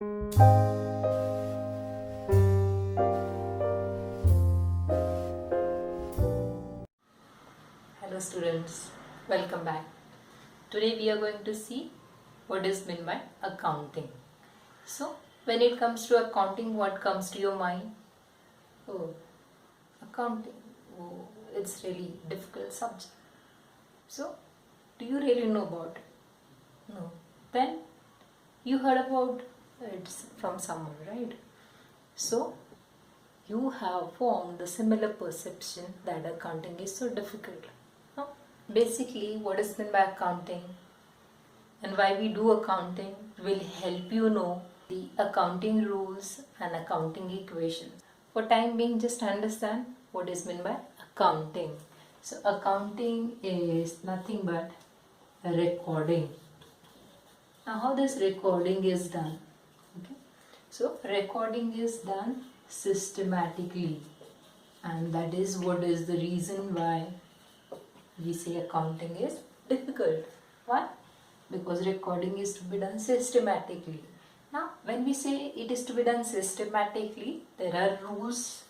Hello students, welcome back. Today we are going to see what is meant by accounting. So when it comes to accounting, what comes to your mind? Oh, accounting. Oh, it's really difficult subject. So do you really know about it? No. Then you heard about it from someone, right? So you have formed the similar perception that accounting is so difficult. Now, basically, what is meant by accounting and why we do accounting will help you know the accounting rules and accounting equations. For time being, just understand what is meant by accounting. So, accounting is nothing but a recording. Now, how this recording is done? Okay. So, recording is done systematically, and that is what is the reason why we say accounting is difficult. Why? Because recording is to be done systematically. Now, when we say it is to be done systematically, there are rules,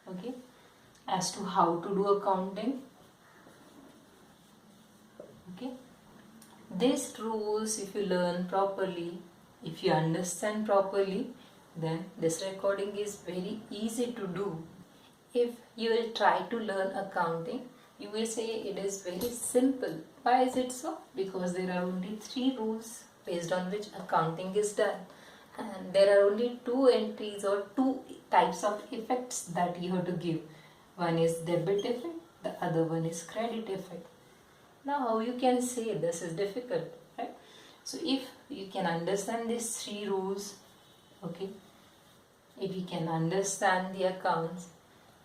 okay, as to how to do accounting. Okay, these rules, if you learn properly, if you understand properly, then this recording is very easy to do. If you will try to learn accounting, you will say it is very simple. Why is it so? Because there are only 3 rules based on which accounting is done. And there are only 2 entries or 2 types of effects that you have to give. One is debit effect, the other one is credit effect. Now how you can say this is difficult, right? So if you can understand these 3 rules, okay, if you can understand the accounts,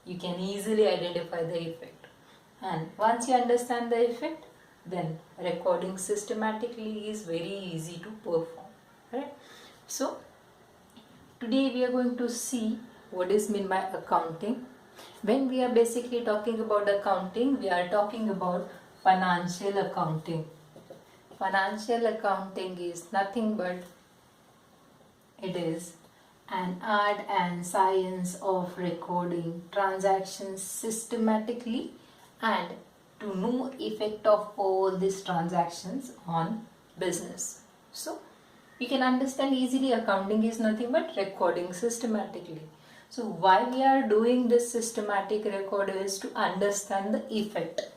you can easily identify the effect. And once you understand the effect, then recording systematically is very easy to perform, right? So today we are going to see what is meant by accounting. When we are basically talking about accounting, we are talking about financial accounting. Financial accounting is nothing but it is an art and science of recording transactions systematically and to know effect of all these transactions on business. So you can understand easily accounting is nothing but recording systematically. So why we are doing this systematic record is to understand the effect.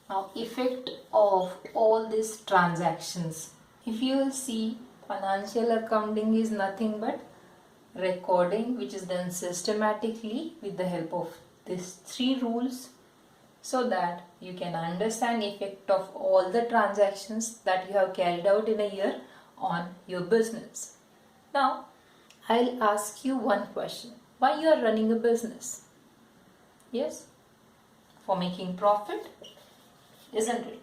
Now effect of all these transactions. If you will see, financial accounting is nothing but recording which is done systematically with the help of these 3 rules, so that you can understand effect of all the transactions that you have carried out in a year on your business. Now I'll ask you one question. Why you are running a business? Yes, for making profit, isn't it?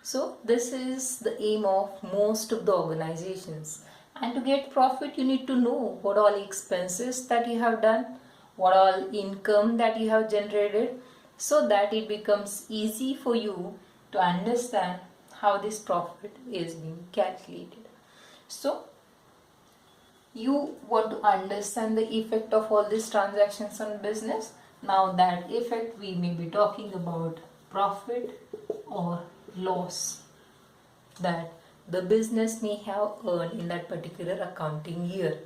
So this is the aim of most of the organizations. And to get profit, you need to know what all expenses that you have done, what all income that you have generated, so that it becomes easy for you to understand how this profit is being calculated. So you want to understand the effect of all these transactions on business. Now that effect we may be talking about profit or loss that the business may have earned in that particular accounting year.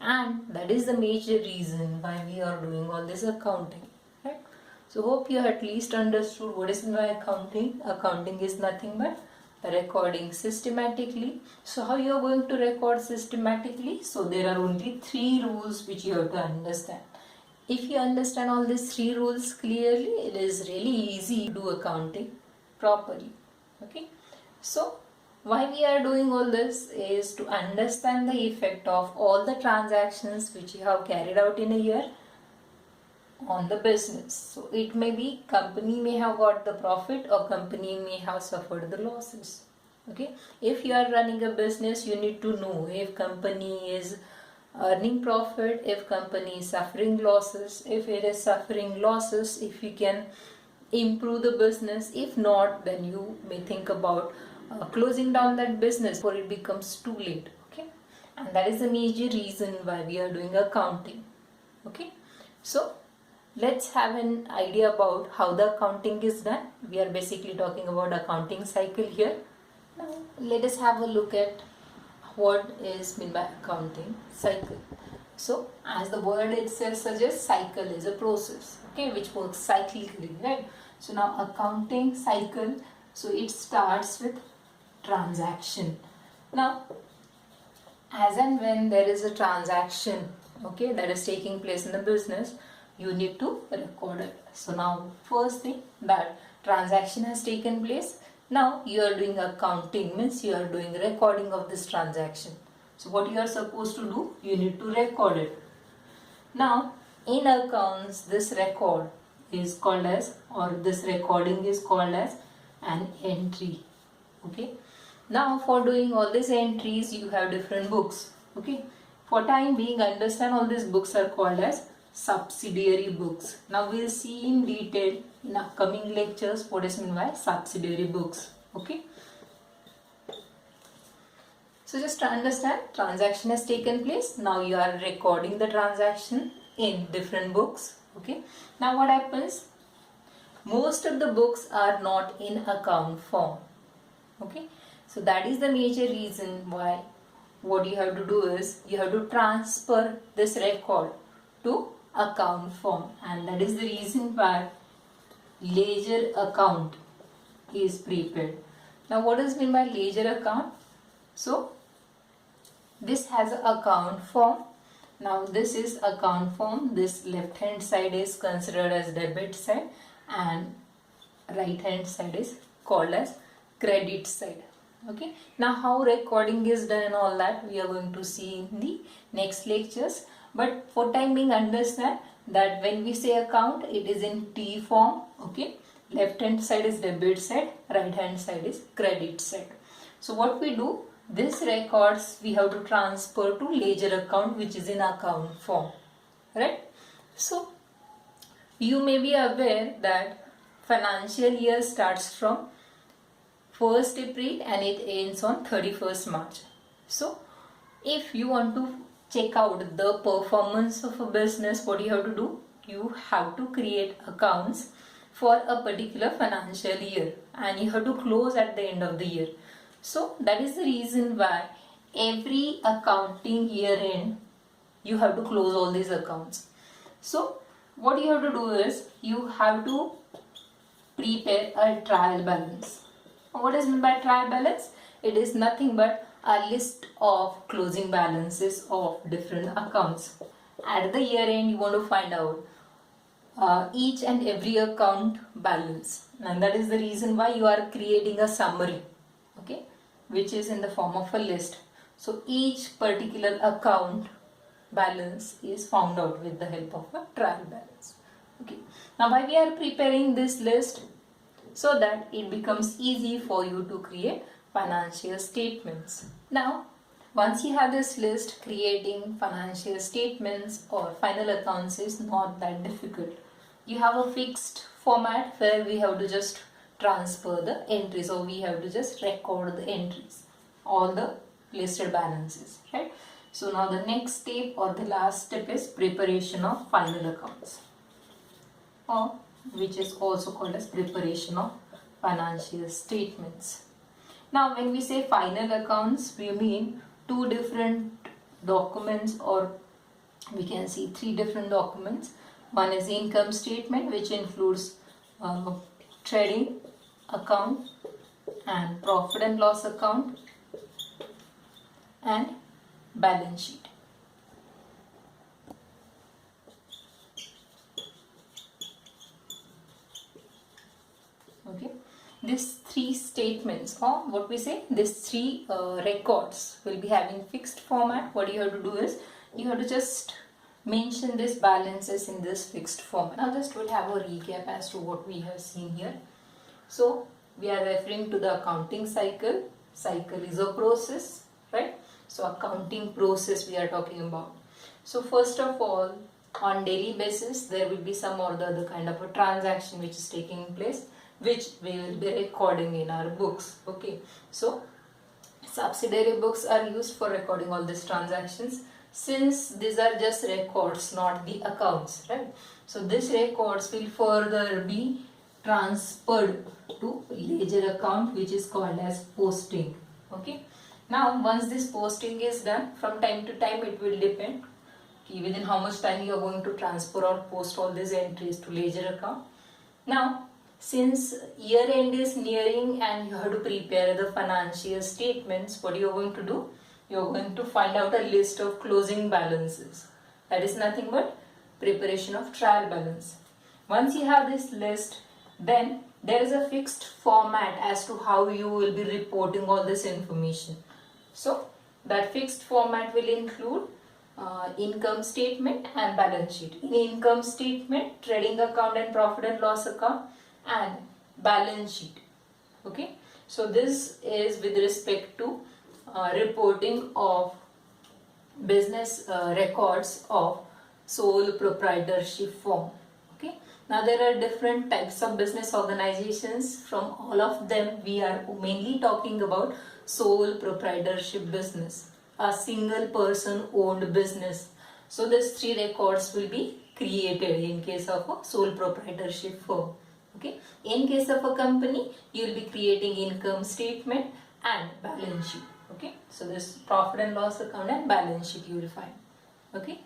And that is the major reason why we are doing all this accounting, right? So hope you at least understood what is by accounting. Accounting is nothing but recording systematically. So how you are going to record systematically? So there are only 3 rules which you have to understand. If you understand all these 3 rules clearly, it is really easy to do accounting properly. Okay, so why we are doing all this is to understand the effect of all the transactions which you have carried out in a year on the business. So it may be company may have got the profit or company may have suffered the losses. Okay, if you are running a business, you need to know if company is earning profit, if company is suffering losses. If it is suffering losses, if you can improve the business. If not, then you may think about closing down that business before it becomes too late. Okay, and that is the major reason why we are doing accounting. Okay, so let's have an idea about how the accounting is done. We are basically talking about accounting cycle here. Now let us have a look at what is meant by accounting cycle. So as the word itself suggests, cycle is a process, okay, which works cyclically, right? So now accounting cycle, so it starts with transaction. Now as and when there is a transaction, okay, that is taking place in the business, you need to record it. So now first thing, that transaction has taken place. Now you are doing accounting, means you are doing recording of this transaction. So what you are supposed to do, you need to record it. Now in accounts, this record is called as, or this recording is called as an entry. Okay, now for doing all these entries, you have different books. Okay, for time being, understand all these books are called as subsidiary books. Now we'll see in detail in upcoming lectures what is meant by subsidiary books. Okay, so just to understand, transaction has taken place. Now you are recording the transaction in different books. Okay, now what happens, most of the books are not in account form. Okay, so that is the major reason why what you have to do is you have to transfer this record to account form, and that is the reason why ledger account is prepared. Now what is meant by ledger account? So this has an account form. Now this is account form. This left hand side is considered as debit side and right hand side is called as credit side. Okay, now how recording is done and all that we are going to see in the next lectures, but for time being, understand that when we say account, it is in T form. Okay, left hand side is debit side, right hand side is credit side. So what we do, this records we have to transfer to ledger account, which is in account form, right? So you may be aware that financial year starts from 1st April and it ends on 31st March. So if you want to check out the performance of a business, what you have to do, you have to create accounts for a particular financial year and you have to close at the end of the year. So that is the reason why every accounting year end you have to close all these accounts. So what you have to do is you have to prepare a trial balance. What is meant by trial balance? It is nothing but a list of closing balances of different accounts. At the year end, you want to find out each and every account balance, and that is the reason why you are creating a summary, okay, which is in the form of a list. So each particular account balance is found out with the help of a trial balance. Okay, now why we are preparing this list? So that it becomes easy for you to create financial statements. Now once you have this list, creating financial statements or final accounts is not that difficult. You have a fixed format where we have to just transfer the entries, or we have to just record the entries, all the listed balances, right? So now the next step or the last step is preparation of final accounts, or which is also called as preparation of financial statements. Now when we say final accounts, we mean two different documents, or we can see three different documents. One is income statement, which includes trading account and profit and loss account and balance sheet. Okay, these three statements, or what we say, these three records will be having fixed format. What you have to do is you have to just mention these balances in this fixed format. Now just we'll have a recap as to what we have seen here. So we are referring to the accounting cycle. Cycle is a process, right? So accounting process we are talking about. So first of all, on daily basis there will be some or the other kind of a transaction which is taking place. which we will be recording in our books. Okay, so subsidiary books are used for recording all these transactions, since these are just records, not the accounts, right? So these records will further be transferred to ledger account, which is called as posting. Okay, now once this posting is done, from time to time it will depend within how much time you are going to transfer or post all these entries to ledger account. Now, since year end is nearing and you have to prepare the financial statements, what you are going to do? You are going to find out a list of closing balances. That is nothing but preparation of trial balance. Once you have this list, then there is a fixed format as to how you will be reporting all this information. So, that fixed format will include income statement and balance sheet. In income statement, trading account and profit and loss account, and balance sheet. Okay, so this is with respect to reporting of business records of sole proprietorship form. Okay, now there are different types of business organizations. From all of them, we are mainly talking about sole proprietorship business, a single person owned business. So these three records will be created in case of a sole proprietorship firm. Okay, in case of a company, you will be creating income statement and balance sheet. Okay, so this profit and loss account and balance sheet you will find. Okay,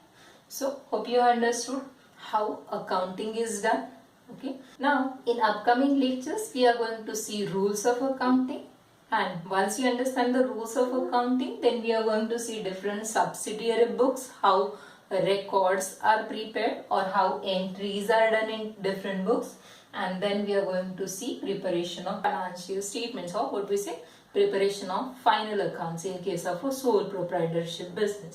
so hope you understood how accounting is done. Okay, now in upcoming lectures we are going to see rules of accounting, and once you understand the rules of accounting, then we are going to see different subsidiary books, how records are prepared or how entries are done in different books, and then we are going to see preparation of financial statements, or what we say, preparation of final accounts in case of a sole proprietorship business.